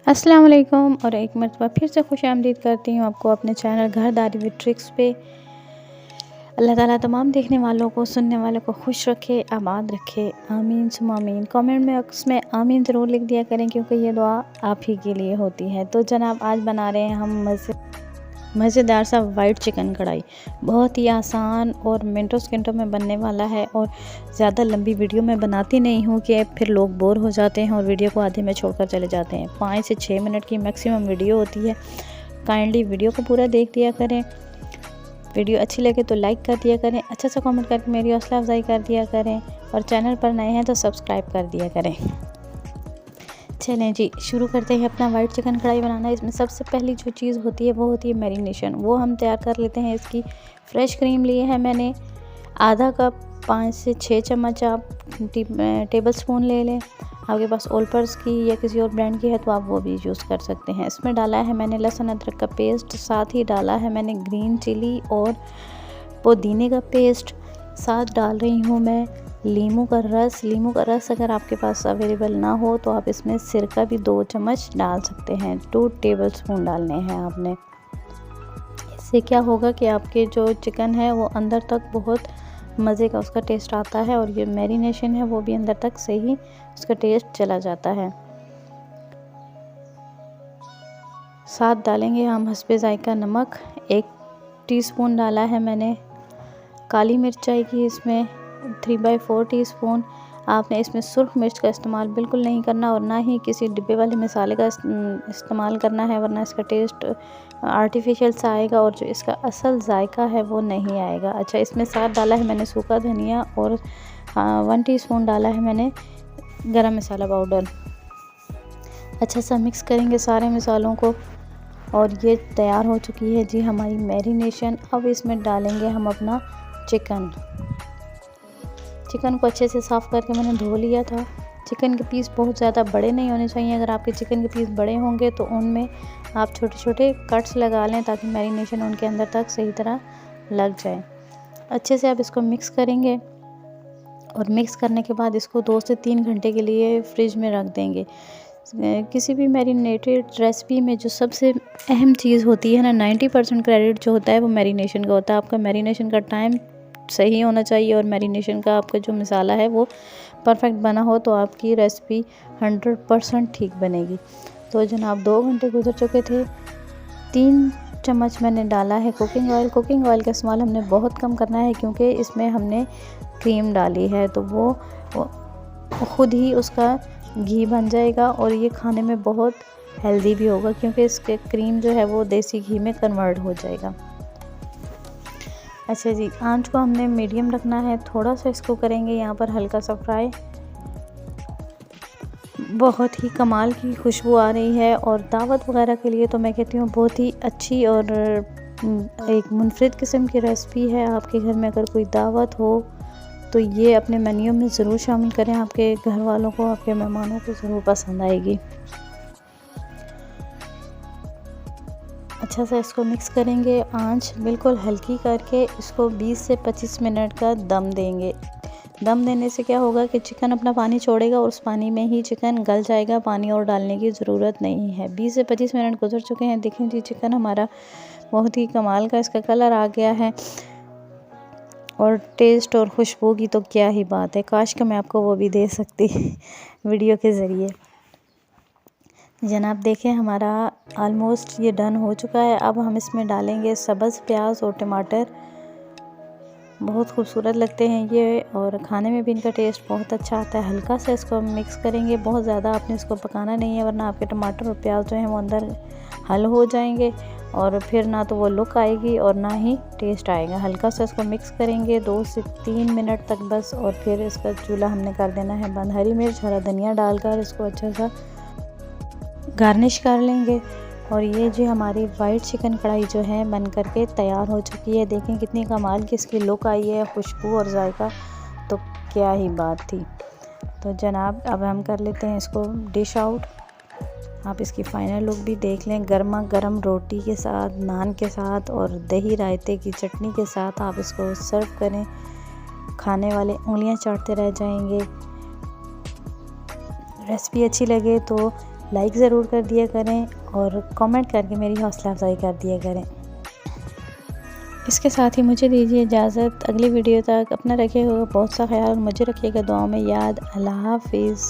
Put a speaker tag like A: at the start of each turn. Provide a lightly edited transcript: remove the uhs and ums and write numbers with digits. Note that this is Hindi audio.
A: अस्सलाम वालेकुम और एक मरतबा फिर से खुशामदीद करती हूँ आपको अपने चैनल घरदारी विद ट्रिक्स पे। अल्लाह ताला तमाम देखने वालों को, सुनने वालों को खुश रखे, आबाद रखे, आमीन सुम्मा आमीन। कमेंट में उसमें आमीन ज़रूर लिख दिया करें क्योंकि ये दुआ आप ही के लिए होती है। तो जनाब आज बना रहे हैं हम मज़ेदार सा वाइट चिकन कढ़ाई। बहुत ही आसान और मिनटों सेकंडों में बनने वाला है और ज़्यादा लंबी वीडियो मैं बनाती नहीं हूँ कि फिर लोग बोर हो जाते हैं और वीडियो को आधे में छोड़कर चले जाते हैं। 5 से 6 मिनट की मैक्सिमम वीडियो होती है। काइंडली वीडियो को पूरा देख दिया करें। वीडियो अच्छी लगे तो लाइक कर दिया करें, अच्छा सा कमेंट करके मेरी हौसला अफजाई कर दिया करें और चैनल पर नए हैं तो सब्सक्राइब कर दिया करें। चलें जी, शुरू करते हैं अपना वाइट चिकन कढ़ाई बनाना। इसमें सबसे पहली जो चीज़ होती है वो होती है मैरिनेशन। वो हम तैयार कर लेते हैं। इसकी फ़्रेश क्रीम ली है मैंने आधा कप, 5 से 6 चम्मच आप टेबल स्पून ले लें। आपके पास ओलपर्स की या किसी और ब्रांड की है तो आप वो भी यूज़ कर सकते हैं। इसमें डाला है मैंने लहसुन अदरक का पेस्ट, साथ ही डाला है मैंने ग्रीन चिली और पुदीने का पेस्ट। साथ डाल रही हूँ मैं लीमू का रस। लीमू का रस अगर आपके पास अवेलेबल ना हो तो आप इसमें सिरका भी 2 चम्मच डाल सकते हैं। 2 टेबल स्पून डालने हैं आपने। इससे क्या होगा कि आपके जो चिकन है वो अंदर तक बहुत मज़े का उसका टेस्ट आता है और ये मैरिनेशन है वो भी अंदर तक सही उसका टेस्ट चला जाता है। साथ डालेंगे हम हस्बे ज़ायका नमक। 1 टीस्पून डाला है मैंने काली मिर्च आएगी इसमें 3/4 टीस्पून। आपने इसमें सुर्ख मिर्च का इस्तेमाल बिल्कुल नहीं करना और ना ही किसी डिब्बे वाले मसाले का इस्तेमाल करना है, वरना इसका टेस्ट आर्टिफिशियल सा आएगा और जो इसका असल जायका है वो नहीं आएगा। अच्छा, इसमें साथ डाला है मैंने सूखा धनिया और 1 टीस्पून डाला है मैंने गरम मसाला पाउडर। अच्छा सा मिक्स करेंगे सारे मसालों को और ये तैयार हो चुकी है जी हमारी मैरिनेशन। अब इसमें डालेंगे हम अपना चिकन को अच्छे से साफ़ करके मैंने धो लिया था। चिकन के पीस बहुत ज़्यादा बड़े नहीं होने चाहिए। अगर आपके चिकन के पीस बड़े होंगे तो उनमें आप छोटे छोटे कट्स लगा लें ताकि मैरिनेशन उनके अंदर तक सही तरह लग जाए। अच्छे से आप इसको मिक्स करेंगे और मिक्स करने के बाद इसको 2 से 3 घंटे के लिए फ्रिज में रख देंगे। किसी भी मैरिनेटेड रेसिपी में जो सबसे अहम चीज़ होती है ना, 90% क्रेडिट जो होता है वो मैरिनेशन का होता है। आपका मैरिनेशन का टाइम सही होना चाहिए और मैरिनेशन का आपका जो मसाला है वो परफेक्ट बना हो तो आपकी रेसिपी 100% ठीक बनेगी। तो जनाब 2 घंटे गुजर चुके थे। 3 चम्मच मैंने डाला है कुकिंग ऑयल। कुकिंग ऑयल का इस्तेमाल हमने बहुत कम करना है क्योंकि इसमें हमने क्रीम डाली है तो वो खुद ही उसका घी बन जाएगा और ये खाने में बहुत हेल्दी भी होगा क्योंकि इसके क्रीम जो है वो देसी घी में कन्वर्ट हो जाएगा। अच्छा जी, आंच को हमने मीडियम रखना है। थोड़ा सा इसको करेंगे यहाँ पर हल्का सा फ्राई। बहुत ही कमाल की खुशबू आ रही है और दावत वगैरह के लिए तो मैं कहती हूँ बहुत ही अच्छी और एक मुनफरिद किस्म की रेसिपी है। आपके घर में अगर कोई दावत हो तो ये अपने मेन्यू में ज़रूर शामिल करें। आपके घर वालों को, आपके मेहमानों को ज़रूर पसंद आएगी। अच्छा सा इसको मिक्स करेंगे। आंच बिल्कुल हल्की करके इसको 20 से 25 मिनट का दम देंगे। दम देने से क्या होगा कि चिकन अपना पानी छोड़ेगा और उस पानी में ही चिकन गल जाएगा। पानी और डालने की ज़रूरत नहीं है। 20 से 25 मिनट गुजर चुके हैं। देखें जी, चिकन हमारा बहुत ही कमाल का इसका कलर आ गया है और टेस्ट और खुशबू की तो क्या ही बात है। काश कि मैं आपको वो भी दे सकती वीडियो के ज़रिए। जनाब देखें हमारा आलमोस्ट ये डन हो चुका है। अब हम इसमें डालेंगे सब्ज़ प्याज और टमाटर। बहुत खूबसूरत लगते हैं ये और खाने में भी इनका टेस्ट बहुत अच्छा आता है। हल्का सा इसको मिक्स करेंगे, बहुत ज़्यादा आपने इसको पकाना नहीं है वरना आपके टमाटर और प्याज जो हैं वो अंदर हल हो जाएंगे और फिर ना तो वो लुक आएगी और ना ही टेस्ट आएगा। हल्का सा इसको मिक्स करेंगे 2 से 3 मिनट तक बस और फिर इसका चूल्हा हमने कर देना है बंद। हरी मिर्च, हरा धनिया डालकर इसको अच्छा सा गार्निश कर लेंगे और ये जो हमारी वाइट चिकन कढ़ाई जो है बन करके तैयार हो चुकी है। देखें कितनी कमाल की इसकी लुक आई है, खुशबू और जायका तो क्या ही बात थी। तो जनाब अब हम कर लेते हैं इसको डिश आउट। आप इसकी फ़ाइनल लुक भी देख लें। गर्मा गर्म रोटी के साथ, नान के साथ और दही रायते की चटनी के साथ आप इसको सर्व करें। खाने वाले उंगलियां चाटते रह जाएंगे। रेसिपी अच्छी लगे तो लाइक ज़रूर कर दिया करें और कमेंट करके मेरी हौसला अफजाई कर दिया करें। इसके साथ ही मुझे दीजिए इजाज़त, अगली वीडियो तक अपना रखिएगा बहुत सा ख्याल, मुझे रखिएगा दुआ में याद। अल्लाह हाफिज़।